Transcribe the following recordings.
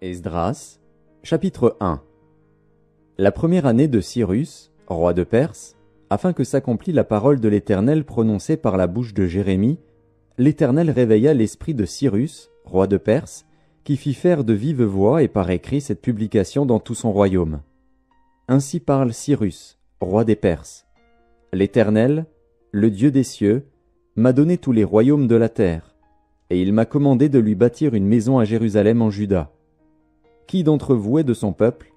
Esdras, chapitre 1. La première année de Cyrus, roi de Perse, afin que s'accomplît la parole de l'Éternel prononcée par la bouche de Jérémie, l'Éternel réveilla l'esprit de Cyrus, roi de Perse, qui fit faire de vive voix et par écrit cette publication dans tout son royaume. Ainsi parle Cyrus, roi des Perses. L'Éternel, le Dieu des cieux, m'a donné tous les royaumes de la terre, et il m'a commandé de lui bâtir une maison à Jérusalem en Juda. Qui d'entre vous est de son peuple?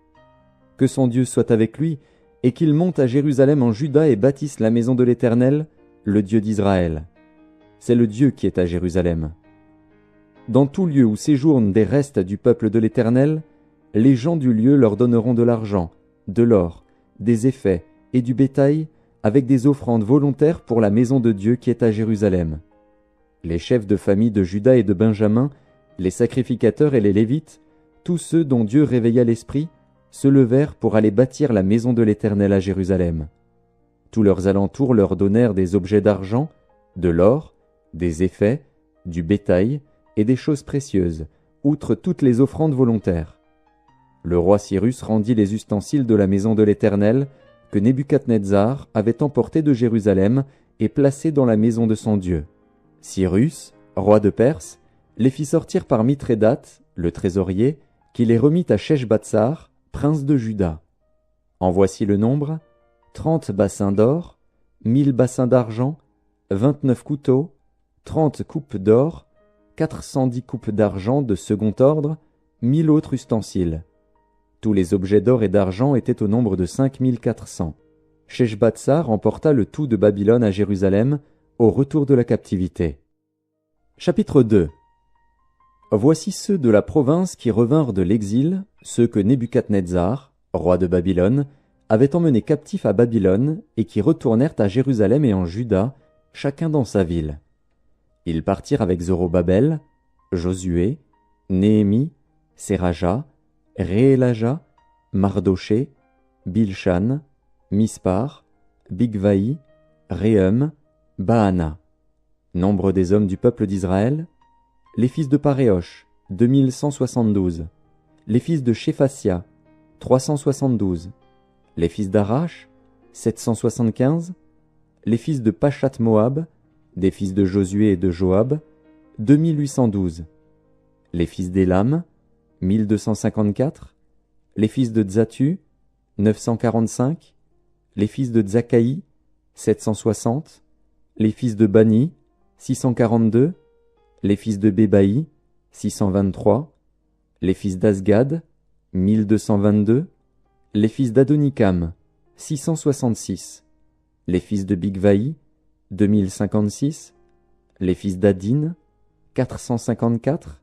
Que son Dieu soit avec lui, et qu'il monte à Jérusalem en Juda et bâtisse la maison de l'Éternel, le Dieu d'Israël. C'est le Dieu qui est à Jérusalem. Dans tout lieu où séjournent des restes du peuple de l'Éternel, les gens du lieu leur donneront de l'argent, de l'or, des effets et du bétail, avec des offrandes volontaires pour la maison de Dieu qui est à Jérusalem. Les chefs de famille de Juda et de Benjamin, les sacrificateurs et les Lévites, tous ceux dont Dieu réveilla l'esprit, se levèrent pour aller bâtir la maison de l'Éternel à Jérusalem. Tous leurs alentours leur donnèrent des objets d'argent, de l'or, des effets, du bétail et des choses précieuses, outre toutes les offrandes volontaires. Le roi Cyrus rendit les ustensiles de la maison de l'Éternel que Nebuchadnezzar avait emportés de Jérusalem et placés dans la maison de son Dieu. Cyrus, roi de Perse, les fit sortir par Mithrédate, le trésorier, qui les remit à Sheshbatsar, prince de Juda. En voici le nombre: 30 bassins d'or, 1000 bassins d'argent, 29 couteaux, 30 coupes d'or, 410 coupes d'argent de second ordre, 1000 autres ustensiles. Tous les objets d'or et d'argent étaient au nombre de 5400. Sheshbatsar emporta le tout de Babylone à Jérusalem au retour de la captivité. Chapitre 2. Voici ceux de la province qui revinrent de l'exil, ceux que Nebuchadnezzar, roi de Babylone, avait emmenés captifs à Babylone et qui retournèrent à Jérusalem et en Juda, chacun dans sa ville. Ils partirent avec Zorobabel, Josué, Néhémie, Séraja, Réélaja, Mardoché, Bilshan, Mispar, Bigvaï, Réhum, Baana. Nombre des hommes du peuple d'Israël: les fils de Paréosh, 2172. Les fils de Shéphasia, 372. Les fils d'Arash, 775. Les fils de Pachat-Moab, des fils de Josué et de Joab, 2812. Les fils d'Élam, 1254. Les fils de Tzatu, 945. Les fils de Tzakaï, 760. Les fils de Bani, 642. Les fils de Bébaï, 623. Les fils d'Asgad, 1222. Les fils d'Adonikam, 666. Les fils de Bigvaï, 2056. Les fils d'Adin, 454.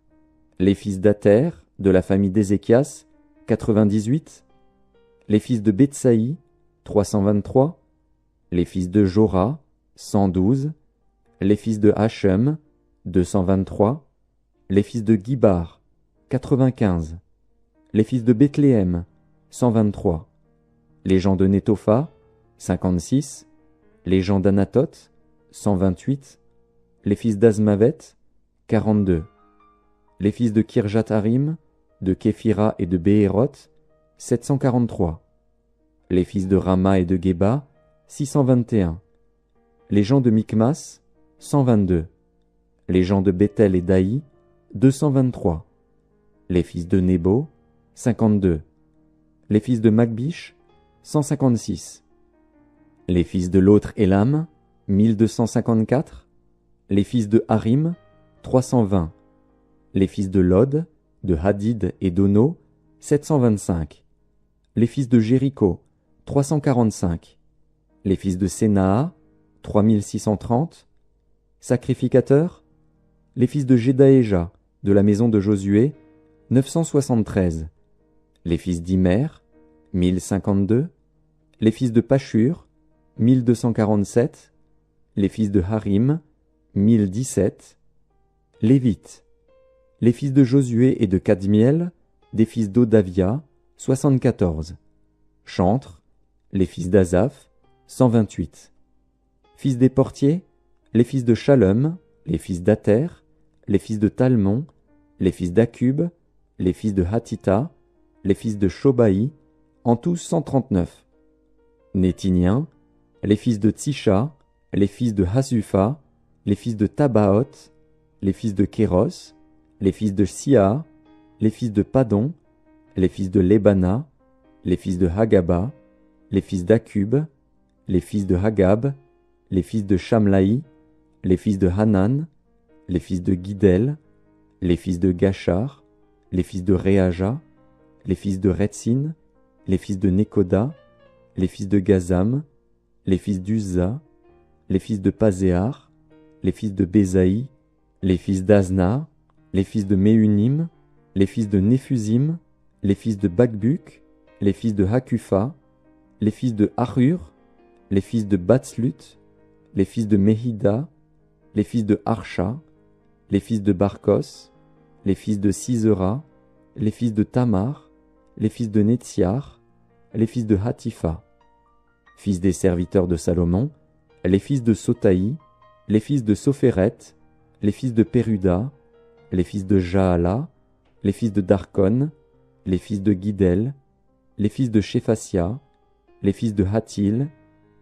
Les fils d'Ater, de la famille d'Ézéchias, 98. Les fils de Betsaï, 323. Les fils de Jora, 112. Les fils de Hachem, 223. Les fils de Gibar, 95. Les fils de Bethléem, 123. Les gens de Netopha, 56. Les gens d'Anatoth, 128. Les fils d'Azmavet, 42. Les fils de Kirjat-Harim, de Képhira et de Béhéroth, 743. Les fils de Rama et de Geba, 621. Les gens de Mikmas, 122. Les gens de Bethel et d'Aï, 223. Les fils de Nebo, 52. Les fils de Magbish, 156. Les fils de l'autre Élam, 1254. Les fils de Harim, 320. Les fils de Lod, de Hadid et d'Ono, 725. Les fils de Jéricho, 345. Les fils de Sénaa, 3630. Sacrificateurs: les fils de Jedaéja, de la maison de Josué, 973. Les fils d'Imer, 1052. Les fils de Pashur, 1247. Les fils de Harim, 1017. Lévites: les fils de Josué et de Kadmiel, des fils d'Odavia, 74. Chantres: les fils d'Azaph, 128. Fils des portiers: les fils de Shalom, les fils d'Ater, les fils de Talmon, les fils d'Akub, les fils de Hatita, les fils de Shobaï, en tout 139. Néthiniens, les fils de Tsisha, les fils de Hasufa, les fils de Tabaoth, les fils de Kéros, les fils de Sia, les fils de Padon, les fils de Lebana, les fils de Hagaba, les fils d'Akub, les fils de Hagab, les fils de Shamlaï, les fils de Hanan, les fils de Guidel, les fils de Gachar, les fils de Réaja, les fils de Retsin, les fils de Nekoda, les fils de Gazam, les fils d'Uzza, les fils de Pazéar, les fils de Bézaï, les fils d'Azna, les fils de Méunim, les fils de Néphusim, les fils de Bakbuk, les fils de Hakufa, les fils de Harur, les fils de Batslut, les fils de Mehida, les fils de Harsha, les fils de Barkos, les fils de Sisera, les fils de Tamar, les fils de Netziar, les fils de Hatifa, fils des serviteurs de Salomon, les fils de Sotaï, les fils de Sophéret, les fils de Péruda, les fils de Jaala, les fils de Darkon, les fils de Guidel, les fils de Shephasia, les fils de Hatil,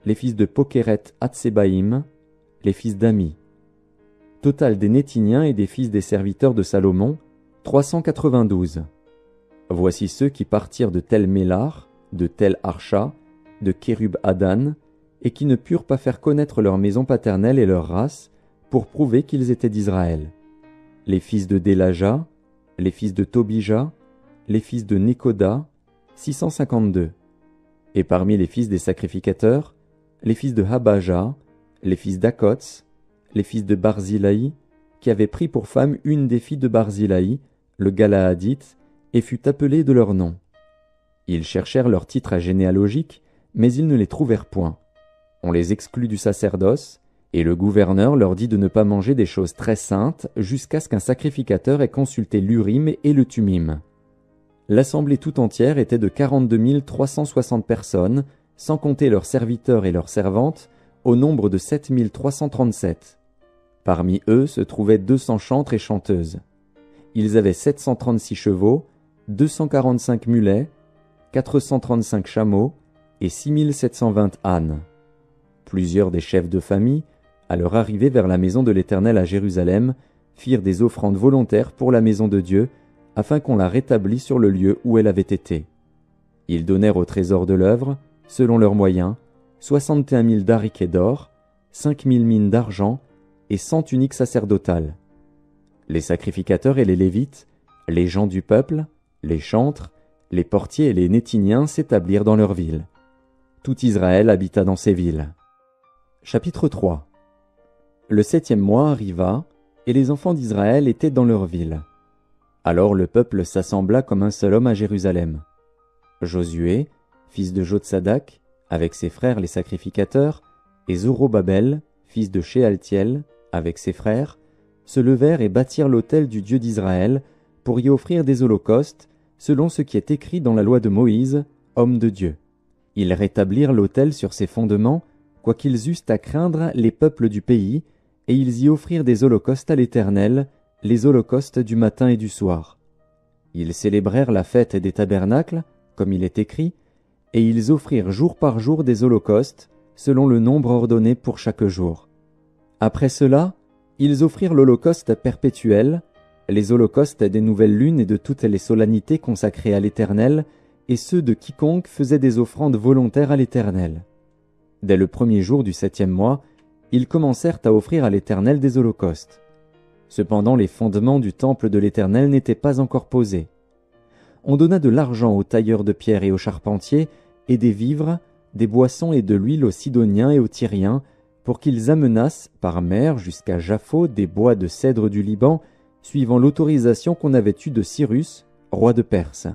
les fils de Pokeret Hatsebaïm, les fils d'Ami. Total des Néthiniens et des fils des serviteurs de Salomon, 392. Voici ceux qui partirent de Tel Mélar, de Tel Harsha, de Kérub Adan, et qui ne purent pas faire connaître leur maison paternelle et leur race, pour prouver qu'ils étaient d'Israël. Les fils de Délaja, les fils de Tobija, les fils de Nekoda, 652. Et parmi les fils des sacrificateurs, les fils de Habaja, les fils d'Akots, les fils de Barzilaï, qui avaient pris pour femme une des filles de Barzilaï, le Galaadite, et fut appelé de leur nom. Ils cherchèrent leur titre généalogique, mais ils ne les trouvèrent point. On les exclut du sacerdoce, et le gouverneur leur dit de ne pas manger des choses très saintes jusqu'à ce qu'un sacrificateur ait consulté l'Urim et le Tumim. L'assemblée tout entière était de 42 360 personnes, sans compter leurs serviteurs et leurs servantes, au nombre de 7 337. Parmi eux se trouvaient 200 chantres et chanteuses. Ils avaient 736 chevaux, 245 mulets, 435 chameaux et 6720 ânes. Plusieurs des chefs de famille, à leur arrivée vers la maison de l'Éternel à Jérusalem, firent des offrandes volontaires pour la maison de Dieu, afin qu'on la rétablît sur le lieu où elle avait été. Ils donnèrent au trésor de l'œuvre, selon leurs moyens, 61 000 dariquets d'or, 5 000 mines d'argent et 100 tuniques sacerdotales. Les sacrificateurs et les Lévites, les gens du peuple, les chantres, les portiers et les Néthiniens s'établirent dans leurs villes. Tout Israël habita dans ces villes. Chapitre 3. Le 7e mois arriva, et les enfants d'Israël étaient dans leurs villes. Alors le peuple s'assembla comme un seul homme à Jérusalem. Josué, fils de Jotsadak, avec ses frères les sacrificateurs, et Zorobabel, fils de Shealtiel, avec ses frères, se levèrent et bâtirent l'autel du Dieu d'Israël pour y offrir des holocaustes, selon ce qui est écrit dans la loi de Moïse, homme de Dieu. Ils rétablirent l'autel sur ses fondements, quoiqu'ils eussent à craindre les peuples du pays, et ils y offrirent des holocaustes à l'Éternel, les holocaustes du matin et du soir. Ils célébrèrent la fête des tabernacles, comme il est écrit, et ils offrirent jour par jour des holocaustes, selon le nombre ordonné pour chaque jour. Après cela, ils offrirent l'holocauste perpétuel, les holocaustes des nouvelles lunes et de toutes les solennités consacrées à l'Éternel, et ceux de quiconque faisait des offrandes volontaires à l'Éternel. Dès le premier jour du 7e mois, ils commencèrent à offrir à l'Éternel des holocaustes. Cependant les fondements du temple de l'Éternel n'étaient pas encore posés. On donna de l'argent aux tailleurs de pierre et aux charpentiers, et des vivres, des boissons et de l'huile aux Sidoniens et aux Tyriens, pour qu'ils amenassent par mer jusqu'à Japhos des bois de cèdre du Liban, suivant l'autorisation qu'on avait eue de Cyrus, roi de Perse.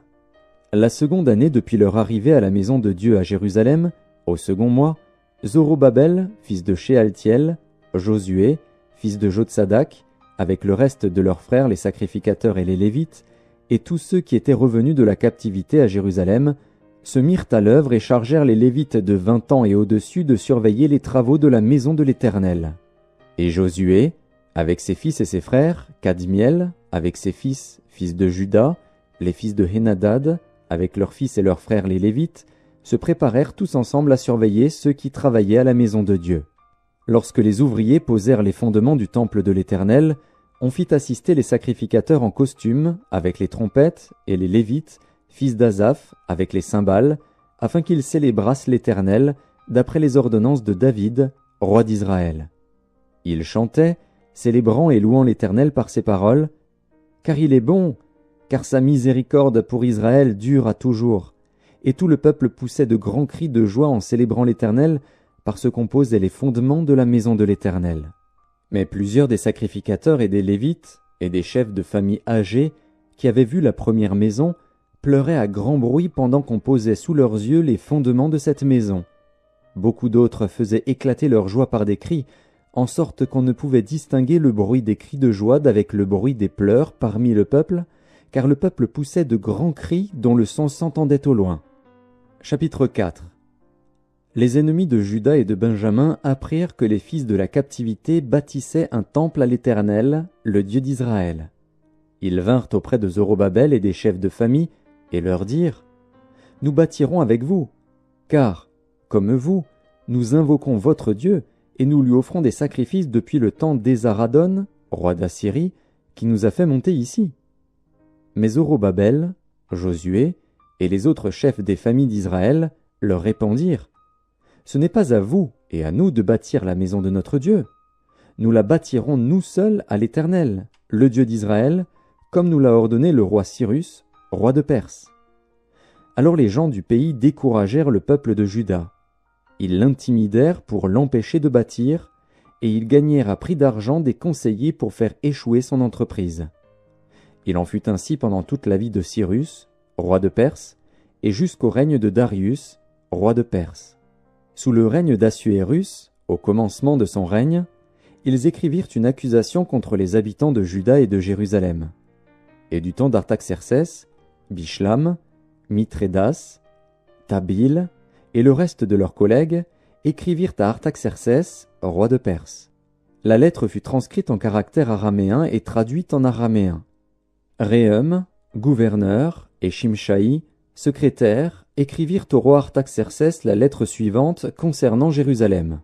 La seconde année depuis leur arrivée à la maison de Dieu à Jérusalem, au second mois, Zorobabel, fils de Shealtiel, Josué, fils de Jotsadak, avec le reste de leurs frères les sacrificateurs et les Lévites, et tous ceux qui étaient revenus de la captivité à Jérusalem, se mirent à l'œuvre et chargèrent les Lévites de 20 ans et au-dessus de surveiller les travaux de la maison de l'Éternel. Et Josué, avec ses fils et ses frères, Kadmiel, avec ses fils, fils de Juda, les fils de Henadad, avec leurs fils et leurs frères les Lévites, se préparèrent tous ensemble à surveiller ceux qui travaillaient à la maison de Dieu. Lorsque les ouvriers posèrent les fondements du temple de l'Éternel, on fit assister les sacrificateurs en costume, avec les trompettes, et les Lévites, fils d'Asaph, avec les cymbales, afin qu'ils célébrassent l'Éternel, d'après les ordonnances de David, roi d'Israël. Ils chantaient, célébrant et louant l'Éternel par ces paroles, « Car il est bon, car sa miséricorde pour Israël dure à toujours. » Et tout le peuple poussait de grands cris de joie en célébrant l'Éternel, parce qu'on posait les fondements de la maison de l'Éternel. Mais plusieurs des sacrificateurs et des Lévites, et des chefs de famille âgés, qui avaient vu la première maison, pleuraient à grand bruit pendant qu'on posait sous leurs yeux les fondements de cette maison. Beaucoup d'autres faisaient éclater leur joie par des cris, en sorte qu'on ne pouvait distinguer le bruit des cris de joie d'avec le bruit des pleurs parmi le peuple, car le peuple poussait de grands cris dont le son s'entendait au loin. Chapitre 4. Les ennemis de Juda et de Benjamin apprirent que les fils de la captivité bâtissaient un temple à l'Éternel, le Dieu d'Israël. Ils vinrent auprès de Zorobabel et des chefs de famille, et leur dirent, « Nous bâtirons avec vous, car, comme vous, nous invoquons votre Dieu, et nous lui offrons des sacrifices depuis le temps d'Esaradon, roi d'Assyrie, qui nous a fait monter ici. » Mais Zorobabel, Josué, et les autres chefs des familles d'Israël leur répondirent, « Ce n'est pas à vous et à nous de bâtir la maison de notre Dieu. Nous la bâtirons nous seuls à l'Éternel, le Dieu d'Israël, comme nous l'a ordonné le roi Cyrus, roi de Perse. » Alors les gens du pays découragèrent le peuple de Juda. Ils l'intimidèrent pour l'empêcher de bâtir, et ils gagnèrent à prix d'argent des conseillers pour faire échouer son entreprise. Il en fut ainsi pendant toute la vie de Cyrus, roi de Perse, et jusqu'au règne de Darius, roi de Perse. Sous le règne d'Assuérus, au commencement de son règne, ils écrivirent une accusation contre les habitants de Juda et de Jérusalem. Et du temps d'Artaxercès, Bishlam, Mithrédas, Tabil et le reste de leurs collègues écrivirent à Artaxercès, roi de Perse. La lettre fut transcrite en caractère araméen et traduite en araméen. Réhum, gouverneur, et Shimshaï, secrétaire, écrivirent au roi Artaxercès la lettre suivante concernant Jérusalem.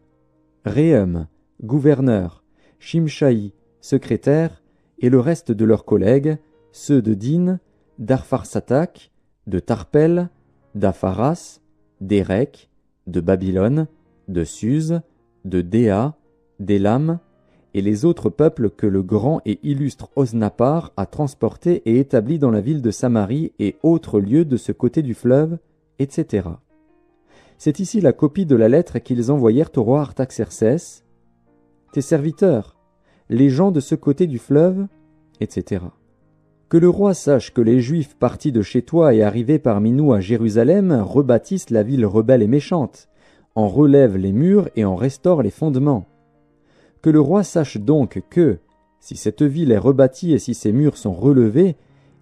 Réhum, gouverneur, Shimshaï, secrétaire, et le reste de leurs collègues, ceux de Din, d'Arpharsatak, de Tarpel, d'Apharas, d'Érec, de Babylone, de Suse, de Déa, d'Élam, et les autres peuples que le grand et illustre Osnappar a transportés et établis dans la ville de Samarie et autres lieux de ce côté du fleuve, etc. C'est ici la copie de la lettre qu'ils envoyèrent au roi Artaxercès. Tes serviteurs, les gens de ce côté du fleuve, etc. Que le roi sache que les Juifs partis de chez toi et arrivés parmi nous à Jérusalem rebâtissent la ville rebelle et méchante, en relèvent les murs et en restaurent les fondements. Que le roi sache donc que, si cette ville est rebâtie et si ses murs sont relevés,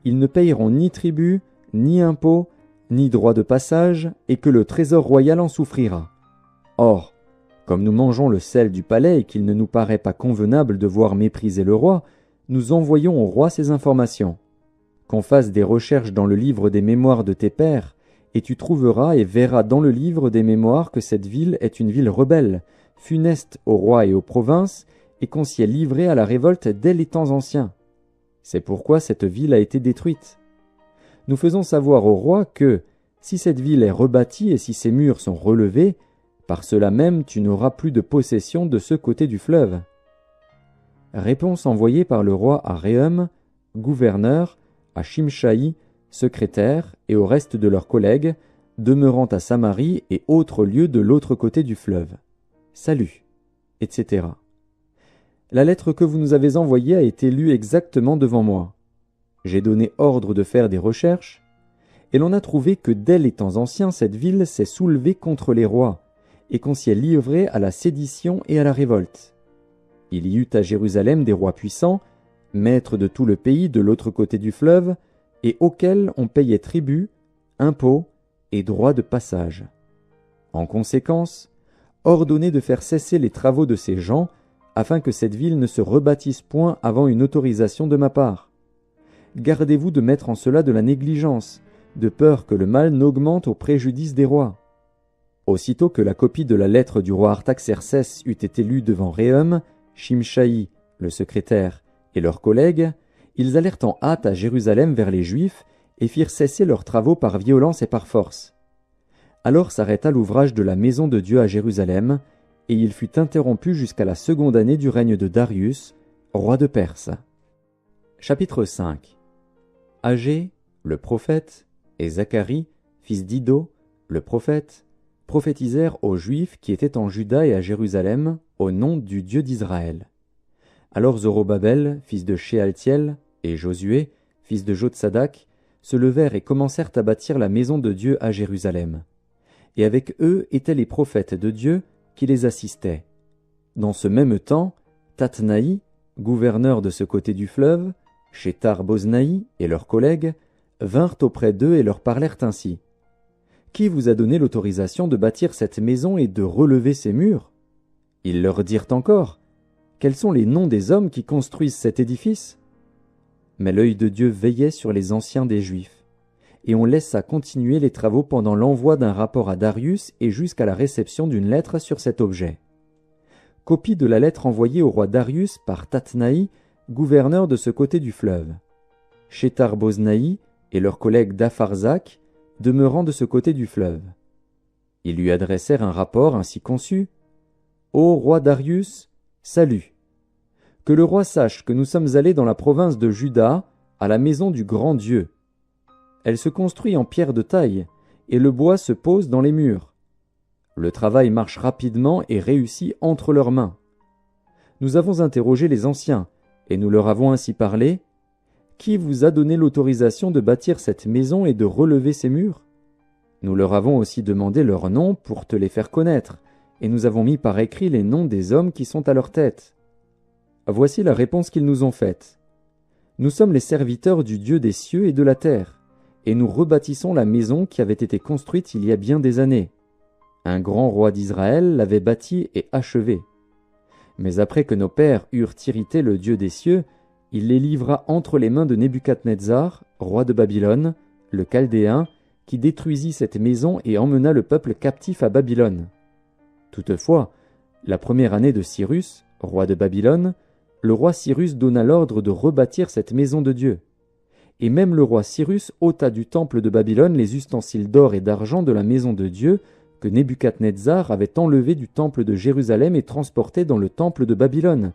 ils ne payeront ni tribut, ni impôt, ni droit de passage, et que le trésor royal en souffrira. Or, comme nous mangeons le sel du palais et qu'il ne nous paraît pas convenable de voir mépriser le roi, nous envoyons au roi ces informations. Qu'on fasse des recherches dans le livre des mémoires de tes pères, et tu trouveras et verras dans le livre des mémoires que cette ville est une ville rebelle, funeste au roi et aux provinces, et qu'on s'y est livré à la révolte dès les temps anciens. C'est pourquoi cette ville a été détruite. Nous faisons savoir au roi que, si cette ville est rebâtie et si ses murs sont relevés, par cela même tu n'auras plus de possession de ce côté du fleuve. » Réponse envoyée par le roi à Réhum, gouverneur, à Shimshaï, secrétaire, et au reste de leurs collègues, demeurant à Samarie et autres lieux de l'autre côté du fleuve. Salut, etc. La lettre que vous nous avez envoyée a été lue exactement devant moi. J'ai donné ordre de faire des recherches, et l'on a trouvé que dès les temps anciens cette ville s'est soulevée contre les rois, et qu'on s'y est livré à la sédition et à la révolte. Il y eut à Jérusalem des rois puissants, maîtres de tout le pays de l'autre côté du fleuve, et auxquels on payait tribut, impôts et droits de passage. En conséquence, ordonnez de faire cesser les travaux de ces gens, afin que cette ville ne se rebâtisse point avant une autorisation de ma part. gardez-vous de mettre en cela de la négligence, de peur que le mal n'augmente au préjudice des rois. » Aussitôt que la copie de la lettre du roi Artaxercès eut été lue devant Rhéum, Shimshaï, le secrétaire, et leurs collègues, ils allèrent en hâte à Jérusalem vers les Juifs et firent cesser leurs travaux par violence et par force. Alors s'arrêta l'ouvrage de la maison de Dieu à Jérusalem, et il fut interrompu jusqu'à la seconde année du règne de Darius, roi de Perse. Chapitre 5. Agé, le prophète, et Zacharie, fils d'Iddo, le prophète, prophétisèrent aux Juifs qui étaient en Juda et à Jérusalem au nom du Dieu d'Israël. Alors Zorobabel, fils de Shealtiel, et Josué, fils de Jotsadak, se levèrent et commencèrent à bâtir la maison de Dieu à Jérusalem. Et avec eux étaient les prophètes de Dieu qui les assistaient. Dans ce même temps, Tatnaï, gouverneur de ce côté du fleuve, Shethar-Boznaï et leurs collègues, vinrent auprès d'eux et leur parlèrent ainsi. « Qui vous a donné l'autorisation de bâtir cette maison et de relever ses murs ?» Ils leur dirent encore, « Quels sont les noms des hommes qui construisent cet édifice ?» Mais l'œil de Dieu veillait sur les anciens des Juifs, et on laissa continuer les travaux pendant l'envoi d'un rapport à Darius et jusqu'à la réception d'une lettre sur cet objet. Copie de la lettre envoyée au roi Darius par Tatnaï, gouverneur de ce côté du fleuve. Shethar-Boznaï et leurs collègues d'Apharzak, demeurant de ce côté du fleuve. Ils lui adressèrent un rapport ainsi conçu. « Ô roi Darius, salut. Que le roi sache que nous sommes allés dans la province de Juda, à la maison du grand Dieu. Elle se construit en pierre de taille, et le bois se pose dans les murs. Le travail marche rapidement et réussit entre leurs mains. Nous avons interrogé les anciens, et nous leur avons ainsi parlé. Qui vous a donné l'autorisation de bâtir cette maison et de relever ses murs? Nous leur avons aussi demandé leurs noms pour te les faire connaître, et nous avons mis par écrit les noms des hommes qui sont à leur tête. Voici la réponse qu'ils nous ont faite. Nous sommes les serviteurs du Dieu des cieux et de la terre, et nous rebâtissons la maison qui avait été construite il y a bien des années. Un grand roi d'Israël l'avait bâtie et achevée. Mais après que nos pères eurent irrité le Dieu des cieux, il les livra entre les mains de Nebuchadnezzar, roi de Babylone, le Chaldéen, qui détruisit cette maison et emmena le peuple captif à Babylone. Toutefois, la première année de Cyrus, roi de Babylone, le roi Cyrus donna l'ordre de rebâtir cette maison de Dieu. Et même le roi Cyrus ôta du temple de Babylone les ustensiles d'or et d'argent de la maison de Dieu que Nebuchadnezzar avait enlevés du temple de Jérusalem et transportés dans le temple de Babylone.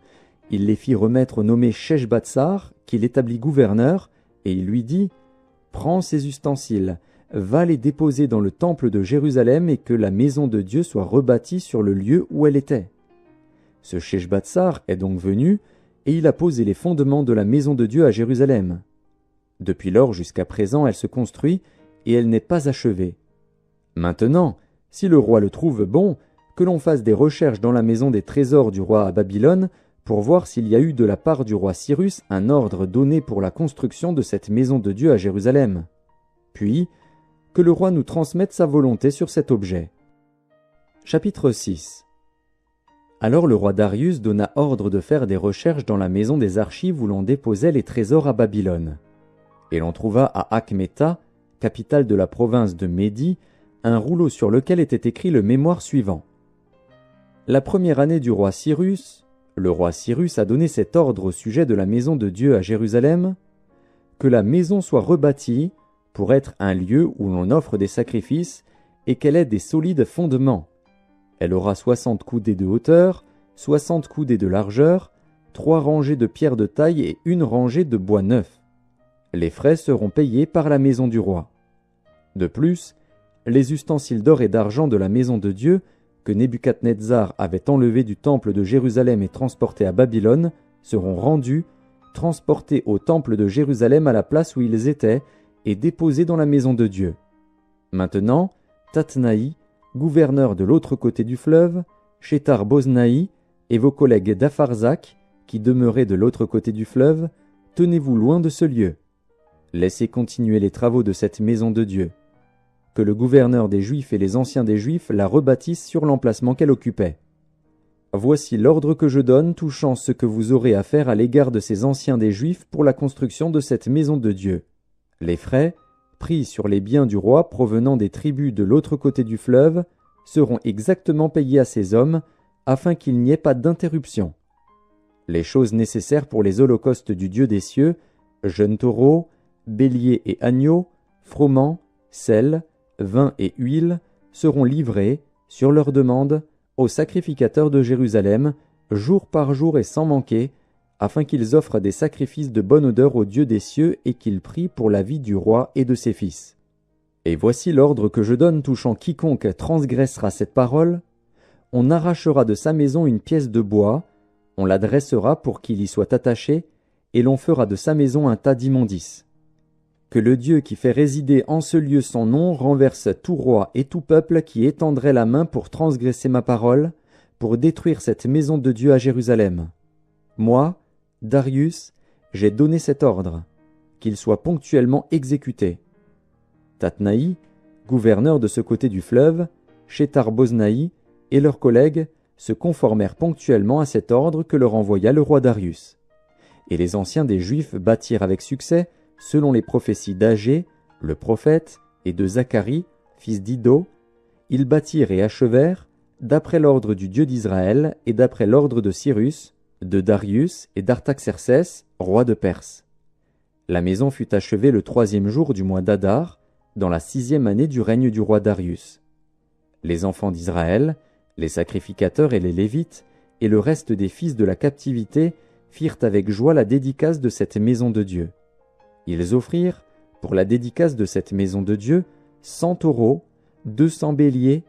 Il les fit remettre au nommé Sheshbatsar, qu'il établit gouverneur, et il lui dit « Prends ces ustensiles, va les déposer dans le temple de Jérusalem et que la maison de Dieu soit rebâtie sur le lieu où elle était. » Ce Sheshbatsar est donc venu, et il a posé les fondements de la maison de Dieu à Jérusalem. Depuis lors jusqu'à présent elle se construit, et elle n'est pas achevée. Maintenant, si le roi le trouve bon, que l'on fasse des recherches dans la maison des trésors du roi à Babylone, pour voir s'il y a eu de la part du roi Cyrus un ordre donné pour la construction de cette maison de Dieu à Jérusalem. Puis, que le roi nous transmette sa volonté sur cet objet. Chapitre 6. Alors le roi Darius donna ordre de faire des recherches dans la maison des archives où l'on déposait les trésors à Babylone. Et l'on trouva à Achmeta, capitale de la province de Médie, un rouleau sur lequel était écrit le mémoire suivant. La première année du roi Cyrus, le roi Cyrus a donné cet ordre au sujet de la maison de Dieu à Jérusalem, que la maison soit rebâtie pour être un lieu où l'on offre des sacrifices et qu'elle ait des solides fondements. Elle aura 60 coudées de hauteur, 60 coudées de largeur, 3 rangées de pierres de taille et 1 rangée de bois neuf. Les frais seront payés par la maison du roi. De plus, les ustensiles d'or et d'argent de la maison de Dieu que Nebuchadnezzar avait enlevés du temple de Jérusalem et transportés à Babylone seront rendus, transportés au temple de Jérusalem à la place où ils étaient et déposés dans la maison de Dieu. Maintenant, Tatnaï, gouverneur de l'autre côté du fleuve, Shethar-Boznaï et vos collègues d'Apharzak, qui demeuraient de l'autre côté du fleuve, tenez-vous loin de ce lieu. Laissez continuer les travaux de cette maison de Dieu. Que le gouverneur des Juifs et les anciens des Juifs la rebâtissent sur l'emplacement qu'elle occupait. Voici l'ordre que je donne touchant ce que vous aurez à faire à l'égard de ces anciens des Juifs pour la construction de cette maison de Dieu. Les frais, pris sur les biens du roi provenant des tribus de l'autre côté du fleuve, seront exactement payés à ces hommes, afin qu'il n'y ait pas d'interruption. Les choses nécessaires pour les holocaustes du Dieu des cieux, jeunes taureaux, béliers et agneaux, froment, sel, vin et huile, seront livrés, sur leur demande, aux sacrificateurs de Jérusalem, jour par jour et sans manquer, afin qu'ils offrent des sacrifices de bonne odeur au Dieu des cieux et qu'ils prient pour la vie du roi et de ses fils. Et voici l'ordre que je donne touchant quiconque transgressera cette parole. On arrachera de sa maison une pièce de bois, on la dressera pour qu'il y soit attaché, et l'on fera de sa maison un tas d'immondices. Que le Dieu qui fait résider en ce lieu son nom renverse tout roi et tout peuple qui étendrait la main pour transgresser ma parole, pour détruire cette maison de Dieu à Jérusalem. Moi, Darius, j'ai donné cet ordre, qu'il soit ponctuellement exécuté. Tatnaï, gouverneur de ce côté du fleuve, Shethar-Boznaï et leurs collègues se conformèrent ponctuellement à cet ordre que leur envoya le roi Darius. Et les anciens des Juifs bâtirent avec succès, selon les prophéties d'Agé, le prophète, et de Zacharie, fils d'Iddo. Ils bâtirent et achevèrent, d'après l'ordre du Dieu d'Israël et d'après l'ordre de Cyrus, de Darius et d'Artaxercès, roi de Perse. La maison fut achevée le 3e jour du mois d'Adar, dans la 6e année du règne du roi Darius. Les enfants d'Israël, les sacrificateurs et les Lévites, et le reste des fils de la captivité firent avec joie la dédicace de cette maison de Dieu. Ils offrirent, pour la dédicace de cette maison de Dieu, 100 taureaux, 200 béliers,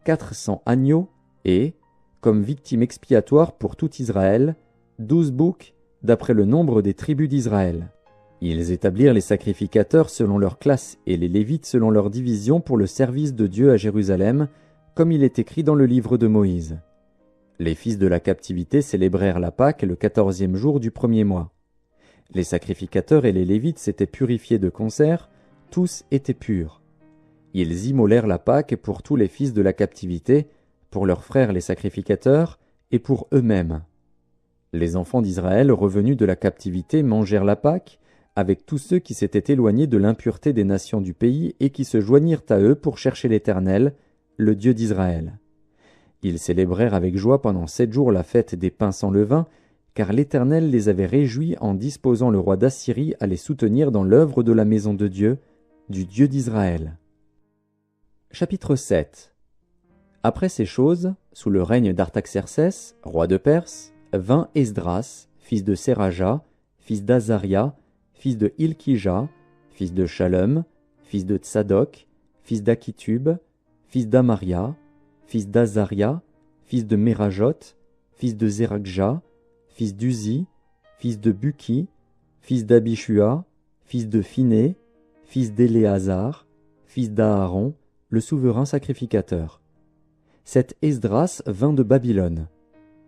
400 agneaux, et, comme victime expiatoire pour tout Israël, 12 boucs, d'après le nombre des tribus d'Israël. Ils établirent les sacrificateurs selon leur classe et les Lévites selon leur division pour le service de Dieu à Jérusalem, comme il est écrit dans le livre de Moïse. Les fils de la captivité célébrèrent la Pâque le 14e jour du 1er mois. Les sacrificateurs et les Lévites s'étaient purifiés de concert, tous étaient purs. Ils immolèrent la Pâque pour tous les fils de la captivité, pour leurs frères les sacrificateurs, et pour eux-mêmes. Les enfants d'Israël revenus de la captivité mangèrent la Pâque, avec tous ceux qui s'étaient éloignés de l'impureté des nations du pays et qui se joignirent à eux pour chercher l'Éternel, le Dieu d'Israël. Ils célébrèrent avec joie pendant 7 jours la fête des pains sans levain, car l'Éternel les avait réjouis en disposant le roi d'Assyrie à les soutenir dans l'œuvre de la maison de Dieu, du Dieu d'Israël. Chapitre 7. Après ces choses, sous le règne d'Artaxercès, roi de Perse, vint Esdras, fils de Séraja, fils d'Azaria, fils de Hilkija, fils de Shalom, fils de Tsadok, fils d'Akitub, fils d'Amaria, fils d'Azaria, fils de Merajot, fils de Zérakja, fils d'Uzi, fils de Buki, fils d'Abishua, fils de Phiné, fils d'Éléazar, fils d'Aaron, le souverain sacrificateur. Cet Esdras vint de Babylone.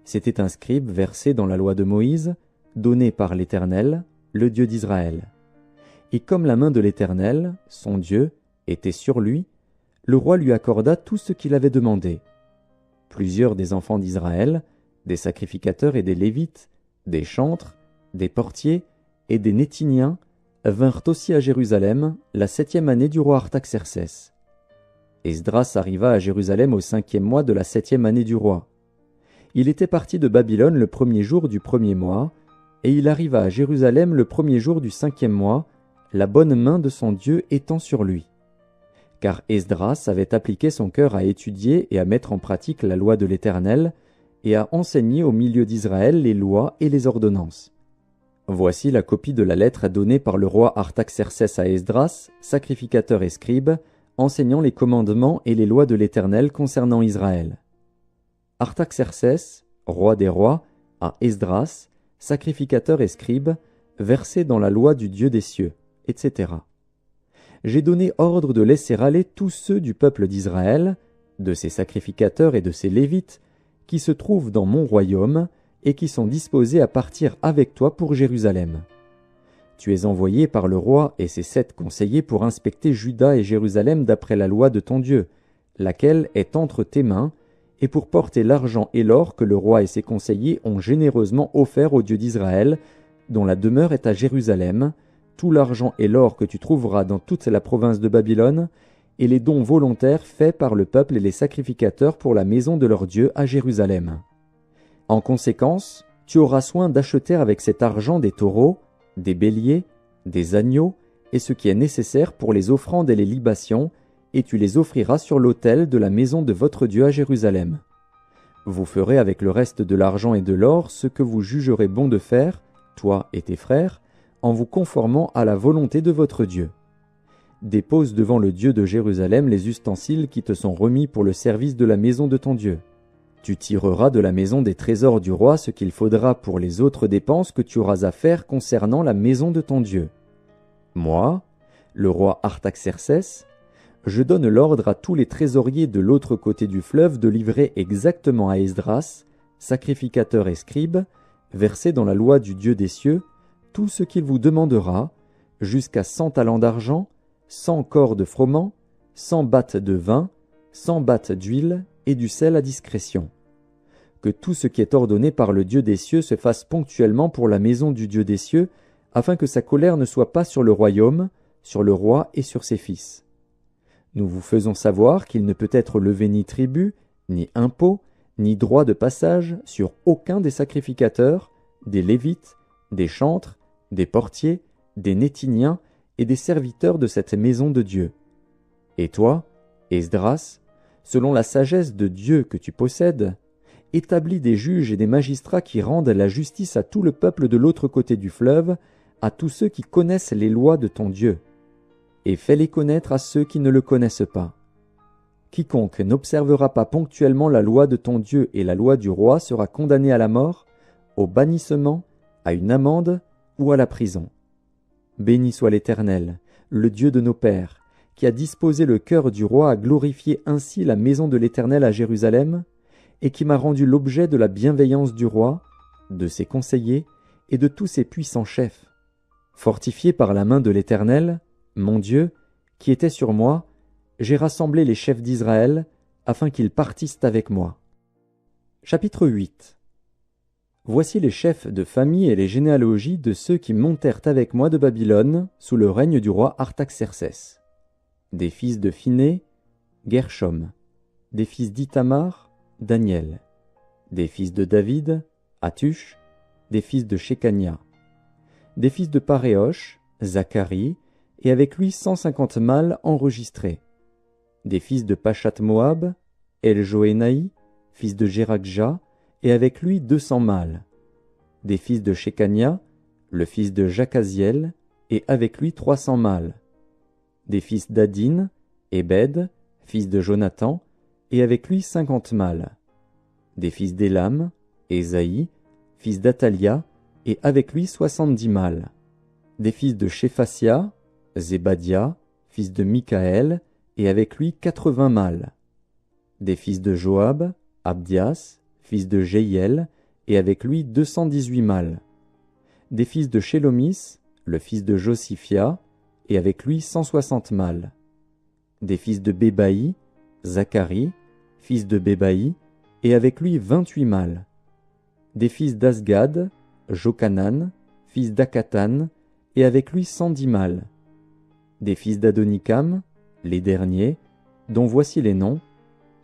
C'était un scribe versé dans la loi de Moïse, donné par l'Éternel, le Dieu d'Israël. Et comme la main de l'Éternel, son Dieu, était sur lui, le roi lui accorda tout ce qu'il avait demandé. Plusieurs des enfants d'Israël, des sacrificateurs et des Lévites, des chantres, des portiers et des Nétiniens, vinrent aussi à Jérusalem la 7e année du roi Artaxercès. Esdras arriva à Jérusalem au 5e mois de la 7e année du roi. Il était parti de Babylone le 1er jour du 1er mois, et il arriva à Jérusalem le 1er jour du 5e mois, la bonne main de son Dieu étant sur lui. Car Esdras avait appliqué son cœur à étudier et à mettre en pratique la loi de l'Éternel, et à enseigner au milieu d'Israël les lois et les ordonnances. Voici la copie de la lettre donnée par le roi Artaxercès à Esdras, sacrificateur et scribe, enseignant les commandements et les lois de l'Éternel concernant Israël. Artaxercès, roi des rois, à Esdras, sacrificateur et scribe, versé dans la loi du Dieu des cieux, etc. J'ai donné ordre de laisser aller tous ceux du peuple d'Israël, de ses sacrificateurs et de ses Lévites, qui se trouvent dans mon royaume et qui sont disposés à partir avec toi pour Jérusalem. Tu es envoyé par le roi et ses 7 conseillers pour inspecter Juda et Jérusalem d'après la loi de ton Dieu, laquelle est entre tes mains, et pour porter l'argent et l'or que le roi et ses conseillers ont généreusement offert au Dieu d'Israël, dont la demeure est à Jérusalem, tout l'argent et l'or que tu trouveras dans toute la province de Babylone, et les dons volontaires faits par le peuple et les sacrificateurs pour la maison de leur Dieu à Jérusalem. En conséquence, tu auras soin d'acheter avec cet argent des taureaux, des béliers, des agneaux, et ce qui est nécessaire pour les offrandes et les libations, et tu les offriras sur l'autel de la maison de votre Dieu à Jérusalem. Vous ferez avec le reste de l'argent et de l'or ce que vous jugerez bon de faire, toi et tes frères, en vous conformant à la volonté de votre Dieu. Dépose devant le Dieu de Jérusalem les ustensiles qui te sont remis pour le service de la maison de ton Dieu. Tu tireras de la maison des trésors du roi ce qu'il faudra pour les autres dépenses que tu auras à faire concernant la maison de ton Dieu. Moi, le roi Artaxercès, je donne l'ordre à tous les trésoriers de l'autre côté du fleuve de livrer exactement à Esdras, sacrificateur et scribe, versé dans la loi du Dieu des cieux, tout ce qu'il vous demandera, jusqu'à 100 talents d'argent, 100 corps de froment, 100 battes de vin, 100 battes d'huile et du sel à discrétion. Que tout ce qui est ordonné par le Dieu des cieux se fasse ponctuellement pour la maison du Dieu des cieux, afin que sa colère ne soit pas sur le royaume, sur le roi et sur ses fils. Nous vous faisons savoir qu'il ne peut être levé ni tribut, ni impôt, ni droit de passage sur aucun des sacrificateurs, des Lévites, des chantres, des portiers, des Néthiniens et des serviteurs de cette maison de Dieu. Et toi, Esdras, selon la sagesse de Dieu que tu possèdes, établis des juges et des magistrats qui rendent la justice à tout le peuple de l'autre côté du fleuve, à tous ceux qui connaissent les lois de ton Dieu, et fais-les connaître à ceux qui ne le connaissent pas. Quiconque n'observera pas ponctuellement la loi de ton Dieu et la loi du roi sera condamné à la mort, au bannissement, à une amende ou à la prison. Béni soit l'Éternel, le Dieu de nos pères, qui a disposé le cœur du roi à glorifier ainsi la maison de l'Éternel à Jérusalem, et qui m'a rendu l'objet de la bienveillance du roi, de ses conseillers et de tous ses puissants chefs. Fortifié par la main de l'Éternel, mon Dieu, qui était sur moi, j'ai rassemblé les chefs d'Israël, afin qu'ils partissent avec moi. Chapitre 8. Voici les chefs de famille et les généalogies de ceux qui montèrent avec moi de Babylone, sous le règne du roi Artaxercès. Des fils de Phiné, Gershom. Des fils d'Ithamar, Daniel. Des fils de David, Hattush. Des fils de Shekania. Des fils de Paréosh, Zacharie, et avec lui 150 mâles enregistrés. Des fils de Pachat-Moab, Eljoénaï, fils de Jérakja, et avec lui 200 mâles. Des fils de Shekania, le fils de Jacaziel, et avec lui 300 mâles. Des fils d'Adin, Ebed, fils de Jonathan, et avec lui 50 mâles. Des fils d'Élam, Ésaïe, fils d'Atalia, et avec lui 70 mâles. Des fils de Shéphasia, Zébadia, fils de Michaël, et avec lui 80 mâles. Des fils de Joab, Abdias, fils de Jéhiel, et avec lui 218 mâles. Des fils de Shélomis, le fils de Josiphia, et avec lui 160 mâles. Des fils de Bébaï, Zacharie, fils de Bébaï, et avec lui 28 mâles. Des fils d'Asgad, Jochanan, fils d'Akatan, et avec lui 110 mâles. Des fils d'Adonikam, les derniers, dont voici les noms,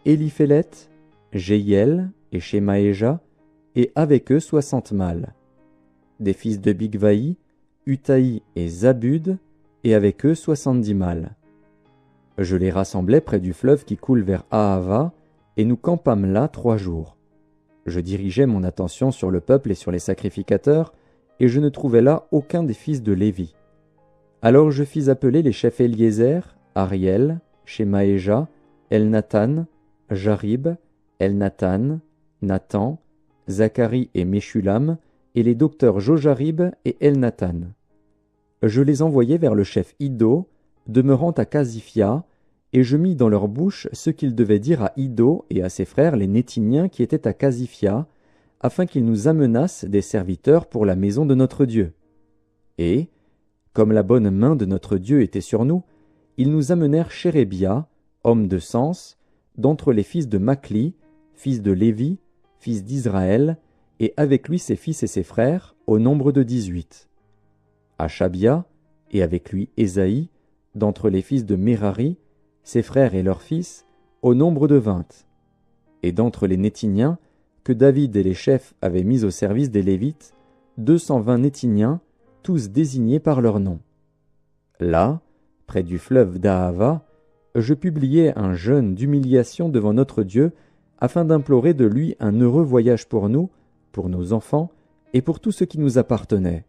Éliphélet, Jéhiel et Shemaéja, et avec eux 60 mâles. Des fils de Bigvaï, Utaï et Zabud, et avec eux 70 mâles. Je les rassemblai près du fleuve qui coule vers Ahava, et nous campâmes là 3 jours. Je dirigeais mon attention sur le peuple et sur les sacrificateurs, et je ne trouvais là aucun des fils de Lévi. Alors je fis appeler les chefs Éliézer, Ariel, Shemaéja, Elnathan, Jarib, Elnathan, Nathan, Zacharie et Meshulam, et les docteurs Jojarib et Elnathan. Je les envoyai vers le chef Iddo, demeurant à Casifia, et je mis dans leur bouche ce qu'ils devaient dire à Iddo et à ses frères les Néthiniens qui étaient à Casifia, afin qu'ils nous amenassent des serviteurs pour la maison de notre Dieu. Et, comme la bonne main de notre Dieu était sur nous, ils nous amenèrent Chérébia, homme de sens, d'entre les fils de Machli, fils de Lévi, fils d'Israël, et avec lui ses fils et ses frères, au nombre de 18. Achabia, et avec lui Ésaïe, d'entre les fils de Mérari, ses frères et leurs fils, au nombre de 20. Et d'entre les Néthiniens, que David et les chefs avaient mis au service des Lévites, 220 Néthiniens, tous désignés par leur nom. Là, près du fleuve d'Ahava, je publiai un jeûne d'humiliation devant notre Dieu, afin d'implorer de lui un heureux voyage pour nous, pour nos enfants, et pour tout ce qui nous appartenait.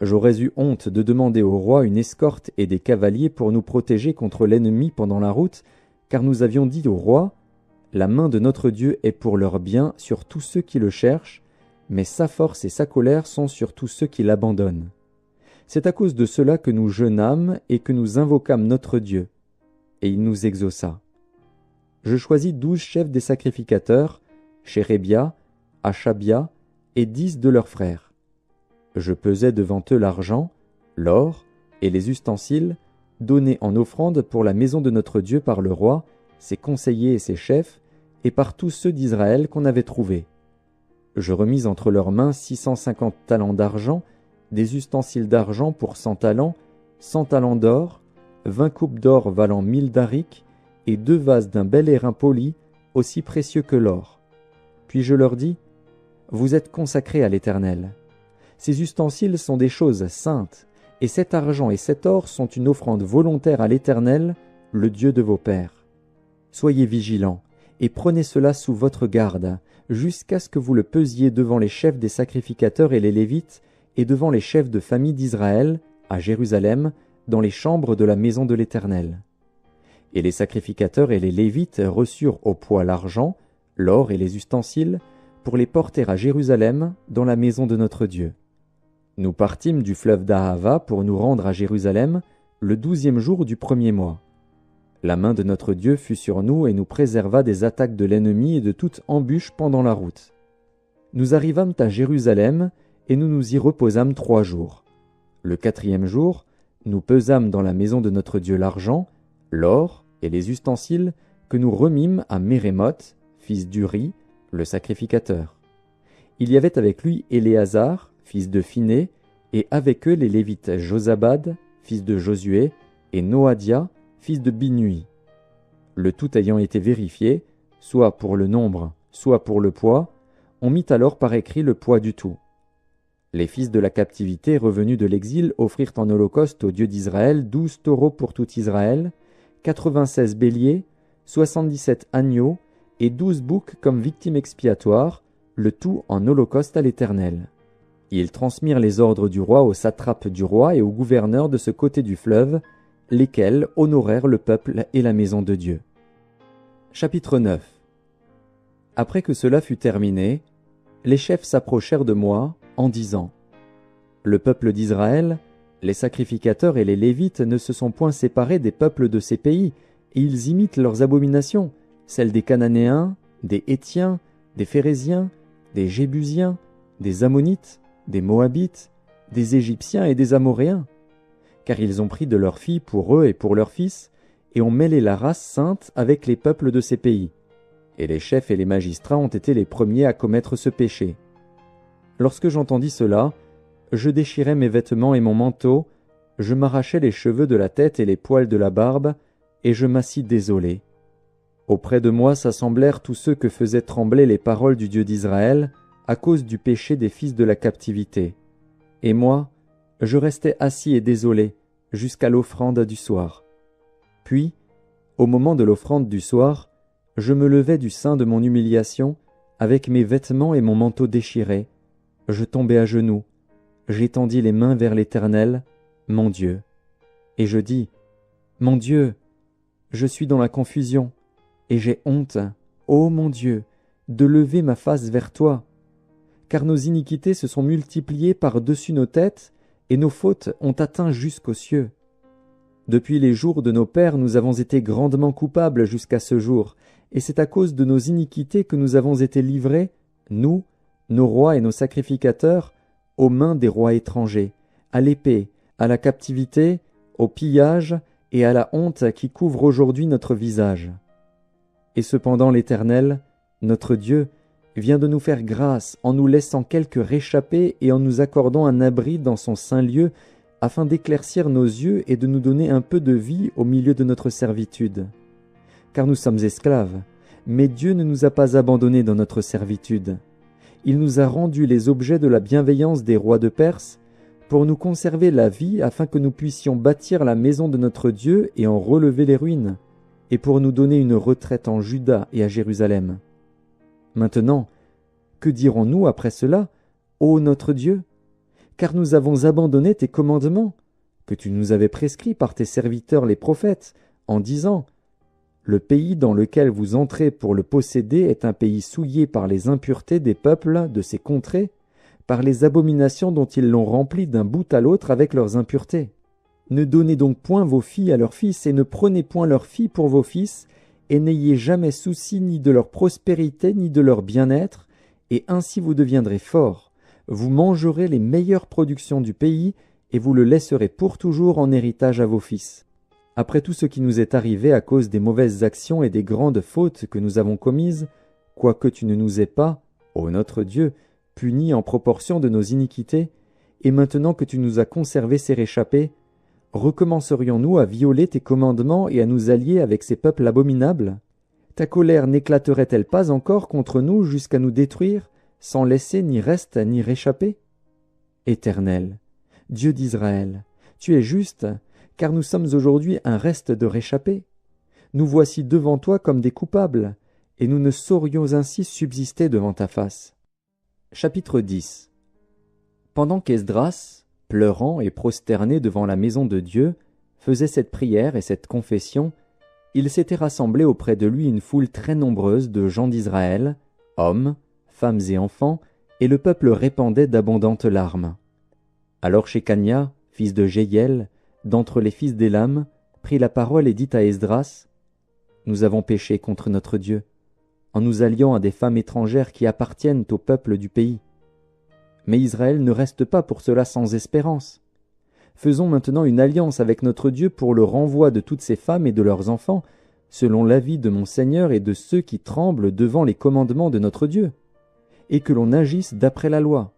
J'aurais eu honte de demander au roi une escorte et des cavaliers pour nous protéger contre l'ennemi pendant la route, car nous avions dit au roi, « La main de notre Dieu est pour leur bien sur tous ceux qui le cherchent, mais sa force et sa colère sont sur tous ceux qui l'abandonnent. » C'est à cause de cela que nous jeûnâmes et que nous invoquâmes notre Dieu, et il nous exauça. Je choisis 12 chefs des sacrificateurs, Chérébia, Achabia, et 10 de leurs frères. Je pesai devant eux l'argent, l'or et les ustensiles, donnés en offrande pour la maison de notre Dieu par le roi, ses conseillers et ses chefs, et par tous ceux d'Israël qu'on avait trouvés. Je remis entre leurs mains 650 talents d'argent, des ustensiles d'argent pour 100 talents, 100 talents d'or, 20 coupes d'or valant 1000 darics, et 2 vases d'un bel airain poli, aussi précieux que l'or. Puis je leur dis, « Vous êtes consacrés à l'Éternel. Ces ustensiles sont des choses saintes, et cet argent et cet or sont une offrande volontaire à l'Éternel, le Dieu de vos pères. Soyez vigilants, et prenez cela sous votre garde, jusqu'à ce que vous le pesiez devant les chefs des sacrificateurs et les Lévites, et devant les chefs de famille d'Israël, à Jérusalem, dans les chambres de la maison de l'Éternel. » Et les sacrificateurs et les Lévites reçurent au poids l'argent, l'or et les ustensiles, pour les porter à Jérusalem, dans la maison de notre Dieu. Nous partîmes du fleuve d'Ahava pour nous rendre à Jérusalem le 12e jour du 1er mois. La main de notre Dieu fut sur nous et nous préserva des attaques de l'ennemi et de toute embûche pendant la route. Nous arrivâmes à Jérusalem et nous nous y reposâmes 3 jours. Le 4e jour, nous pesâmes dans la maison de notre Dieu l'argent, l'or et les ustensiles que nous remîmes à Mérémoth, fils d'Uri, le sacrificateur. Il y avait avec lui Éléazar, fils de Phiné, et avec eux les Lévites Josabad, fils de Josué, et Noadia, fils de Binui. Le tout ayant été vérifié, soit pour le nombre, soit pour le poids, on mit alors par écrit le poids du tout. Les fils de la captivité revenus de l'exil offrirent en holocauste au Dieu d'Israël 12 taureaux pour tout Israël, 96 béliers, 77 agneaux et 12 boucs comme victime expiatoire, le tout en holocauste à l'Éternel. Ils transmirent les ordres du roi aux satrapes du roi et aux gouverneurs de ce côté du fleuve, lesquels honorèrent le peuple et la maison de Dieu. Chapitre 9. Après que cela fut terminé, les chefs s'approchèrent de moi en disant, « Le peuple d'Israël, les sacrificateurs et les Lévites ne se sont point séparés des peuples de ces pays, et ils imitent leurs abominations, celles des Cananéens, des Hétiens, des Phéréziens, des Jébusiens, des Ammonites, des Moabites, des Égyptiens et des Amoréens. Car ils ont pris de leurs filles pour eux et pour leurs fils, et ont mêlé la race sainte avec les peuples de ces pays. Et les chefs et les magistrats ont été les premiers à commettre ce péché. Lorsque j'entendis cela, je déchirai mes vêtements et mon manteau, je m'arrachai les cheveux de la tête et les poils de la barbe, et je m'assis désolé. Auprès de moi s'assemblèrent tous ceux que faisaient trembler les paroles du Dieu d'Israël, à cause du péché des fils de la captivité. Et moi, je restai assis et désolé, jusqu'à l'offrande du soir. Puis, au moment de l'offrande du soir, je me levai du sein de mon humiliation, avec mes vêtements et mon manteau déchirés. Je tombai à genoux, j'étendis les mains vers l'Éternel, mon Dieu. Et je dis, « Mon Dieu, je suis dans la confusion, et j'ai honte, ô mon Dieu, de lever ma face vers toi. Car nos iniquités se sont multipliées par-dessus nos têtes, et nos fautes ont atteint jusqu'aux cieux. Depuis les jours de nos pères, nous avons été grandement coupables jusqu'à ce jour, et c'est à cause de nos iniquités que nous avons été livrés, nous, nos rois et nos sacrificateurs, aux mains des rois étrangers, à l'épée, à la captivité, au pillage et à la honte qui couvre aujourd'hui notre visage. Et cependant l'Éternel, Notre Dieu vient de nous faire grâce en nous laissant quelques réchappés et en nous accordant un abri dans son saint lieu, afin d'éclaircir nos yeux et de nous donner un peu de vie au milieu de notre servitude. Car nous sommes esclaves, mais Dieu ne nous a pas abandonnés dans notre servitude. Il nous a rendus les objets de la bienveillance des rois de Perse, pour nous conserver la vie afin que nous puissions bâtir la maison de notre Dieu et en relever les ruines, et pour nous donner une retraite en Juda et à Jérusalem. Maintenant, que dirons-nous après cela, ô notre Dieu? Car nous avons abandonné tes commandements, que tu nous avais prescrits par tes serviteurs les prophètes, en disant « Le pays dans lequel vous entrez pour le posséder est un pays souillé par les impuretés des peuples de ces contrées, par les abominations dont ils l'ont rempli d'un bout à l'autre avec leurs impuretés. Ne donnez donc point vos filles à leurs fils, et ne prenez point leurs filles pour vos fils, et n'ayez jamais souci ni de leur prospérité ni de leur bien-être, et ainsi vous deviendrez forts. Vous mangerez les meilleures productions du pays, et vous le laisserez pour toujours en héritage à vos fils. Après tout ce qui nous est arrivé à cause des mauvaises actions et des grandes fautes que nous avons commises, quoique tu ne nous aies pas, ô notre Dieu, punis en proportion de nos iniquités, et maintenant que tu nous as conservé ces réchappés, recommencerions-nous à violer tes commandements et à nous allier avec ces peuples abominables? Ta colère n'éclaterait-elle pas encore contre nous jusqu'à nous détruire, sans laisser ni reste ni réchappé? Éternel, Dieu d'Israël, tu es juste, car nous sommes aujourd'hui un reste de réchappés. Nous voici devant toi comme des coupables, et nous ne saurions ainsi subsister devant ta face. Chapitre 10. Pendant qu'Esdras, pleurant et prosterné devant la maison de Dieu, faisait cette prière et cette confession, il s'était rassemblé auprès de lui une foule très nombreuse de gens d'Israël, hommes, femmes et enfants, et le peuple répandait d'abondantes larmes. Alors Shekania, fils de Jéhiel, d'entre les fils d'Élam, prit la parole et dit à Esdras, « Nous avons péché contre notre Dieu, en nous alliant à des femmes étrangères qui appartiennent au peuple du pays. Mais Israël ne reste pas pour cela sans espérance. Faisons maintenant une alliance avec notre Dieu pour le renvoi de toutes ces femmes et de leurs enfants, selon l'avis de mon Seigneur et de ceux qui tremblent devant les commandements de notre Dieu, et que l'on agisse d'après la loi.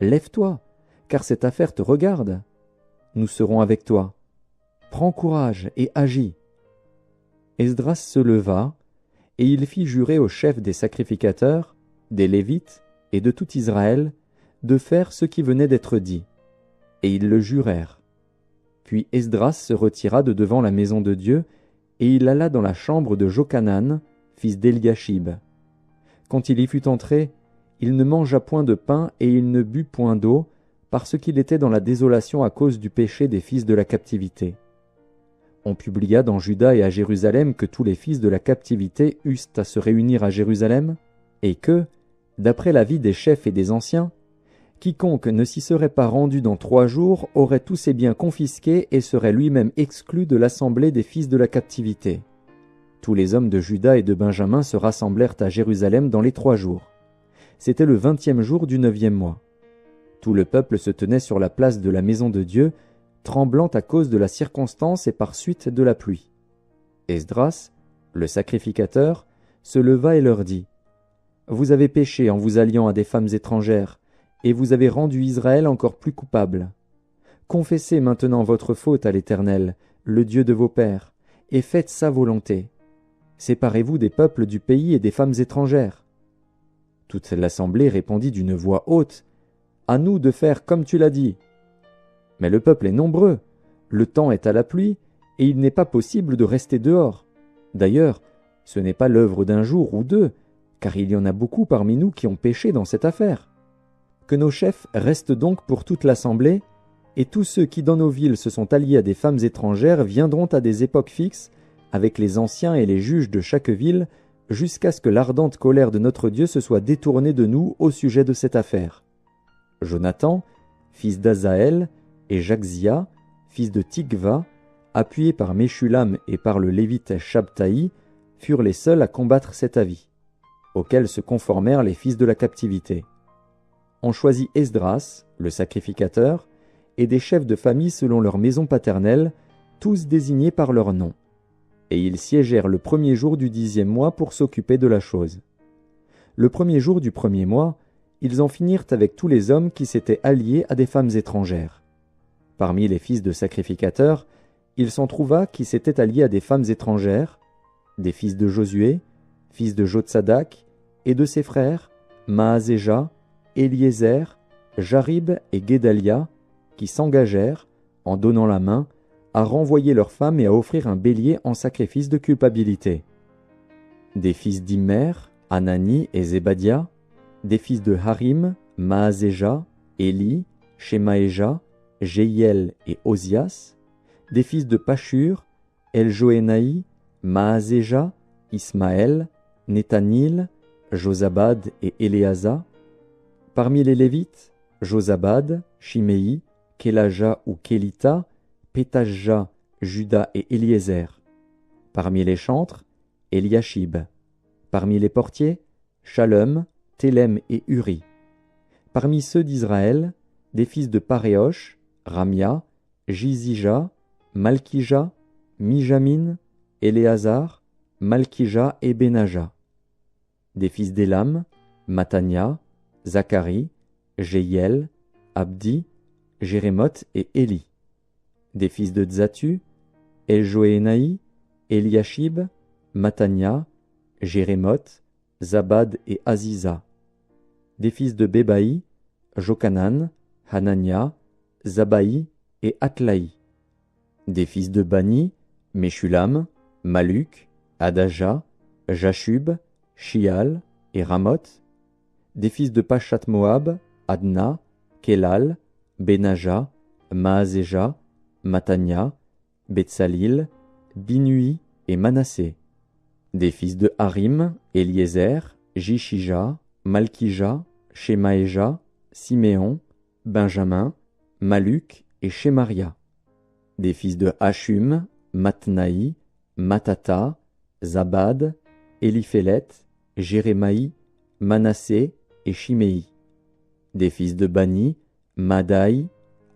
Lève-toi, car cette affaire te regarde. Nous serons avec toi. Prends courage et agis. » Esdras se leva, et il fit jurer aux chefs des sacrificateurs, des Lévites et de tout Israël, de faire ce qui venait d'être dit. Et ils le jurèrent. Puis Esdras se retira de devant la maison de Dieu, et il alla dans la chambre de Jochanan, fils d'Eliashib. Quand il y fut entré, il ne mangea point de pain et il ne but point d'eau, parce qu'il était dans la désolation à cause du péché des fils de la captivité. On publia dans Juda et à Jérusalem que tous les fils de la captivité eussent à se réunir à Jérusalem, et que, d'après l'avis des chefs et des anciens, quiconque ne s'y serait pas rendu dans 3 jours aurait tous ses biens confisqués et serait lui-même exclu de l'assemblée des fils de la captivité. Tous les hommes de Juda et de Benjamin se rassemblèrent à Jérusalem dans les 3 jours. C'était le 20e jour du 9e mois. Tout le peuple se tenait sur la place de la maison de Dieu, tremblant à cause de la circonstance et par suite de la pluie. Esdras, le sacrificateur, se leva et leur dit, « Vous avez péché en vous alliant à des femmes étrangères, et vous avez rendu Israël encore plus coupable. Confessez maintenant votre faute à l'Éternel, le Dieu de vos pères, et faites sa volonté. Séparez-vous des peuples du pays et des femmes étrangères. » Toute l'assemblée répondit d'une voix haute, « À nous de faire comme tu l'as dit. » Mais le peuple est nombreux, le temps est à la pluie, et il n'est pas possible de rester dehors. D'ailleurs, ce n'est pas l'œuvre d'un jour ou 2, car il y en a beaucoup parmi nous qui ont péché dans cette affaire. Que nos chefs restent donc pour toute l'assemblée, et tous ceux qui dans nos villes se sont alliés à des femmes étrangères viendront à des époques fixes, avec les anciens et les juges de chaque ville, jusqu'à ce que l'ardente colère de notre Dieu se soit détournée de nous au sujet de cette affaire. Jonathan, fils d'Azaël, et Jaxia, fils de Tikva, appuyés par Meshulam et par le Lévite Shabtaï, furent les seuls à combattre cet avis, auquel se conformèrent les fils de la captivité. On choisit Esdras, le sacrificateur, et des chefs de famille selon leur maison paternelle, tous désignés par leur nom. Et ils siégèrent le 1er jour du 10e mois pour s'occuper de la chose. le premier jour du premier mois, ils en finirent avec tous les hommes qui s'étaient alliés à des femmes étrangères. Parmi les fils de sacrificateurs, il s'en trouva qui s'étaient alliés à des femmes étrangères, des fils de Josué, fils de Jotsadak, et de ses frères, Maazéja, Éliézer, Jarib et Guédalia, qui s'engagèrent, en donnant la main, à renvoyer leurs femmes et à offrir un bélier en sacrifice de culpabilité. Des fils d'Immer, Anani et Zébadia, des fils de Harim, Maazéja, Éli, Shemaéja, Jéiel et Osias, des fils de Pashur, Eljoénaï, Maazéja, Ismaël, Nethanil, Josabad et Éléasa. Parmi les Lévites, Josabad, Shiméi, Kélaja ou Kélita, Pétajja, Juda et Éliézer. Parmi les chantres, Eliashib. Parmi les portiers, Shalom, Télem et Uri. Parmi ceux d'Israël, des fils de Paréosh, Ramia, Jizija, Malkija, Mijamin, Éléazar, Malkija et Benaja. Des fils d'Élam, Matania, Zacharie, Jéiel, Abdi, Jérémoth et Éli. Des fils de Tzatu, Eljoénaï, Eliashib, Matania, Jérémoth, Zabad et Aziza. Des fils de Bébaï, Jokanan, Hanania, Zabaï et Atlaï. Des fils de Bani, Meshulam, Maluk, Adaja, Jashub, Shial et Ramoth. Des fils de Pachat Moab, Adna, Kelal, Benaja, Maazéja, Matania, Betsalil, Binui et Manassé. Des fils de Harim, Éliézer, Jishija, Malkija, Shemaéja, Siméon, Benjamin, Maluk et Shemaria. Des fils de Hashum, Matnaï, Matata, Zabad, Éliphélet, Jérémaï, Manassé et Shiméi. Des fils de Bani, Madaï,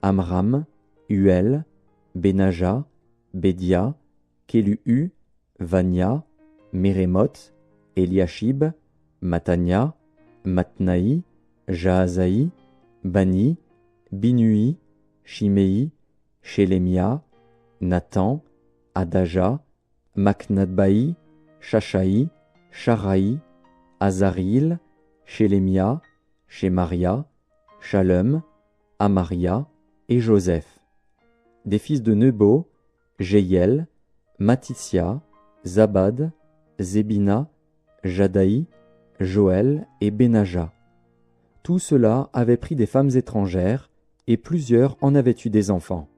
Amram, Uel, Benaja, Bédia, Kélu, Vania, Mérémoth, Eliashib, Matania, Matnaï, Jaazaï, Bani, Binui, Shiméi, Shélémia, Nathan, Adaja, Maknadbaï, Shashaï, Sharaï, Azaril, Shélémia, Shemaria, Shalom, Amaria et Joseph. Des fils de Nebo, Jéiel, Matithia, Zabad, Zébina, Jadaï, Joël et Benaja. Tout cela avait pris des femmes étrangères, et plusieurs en avaient eu des enfants.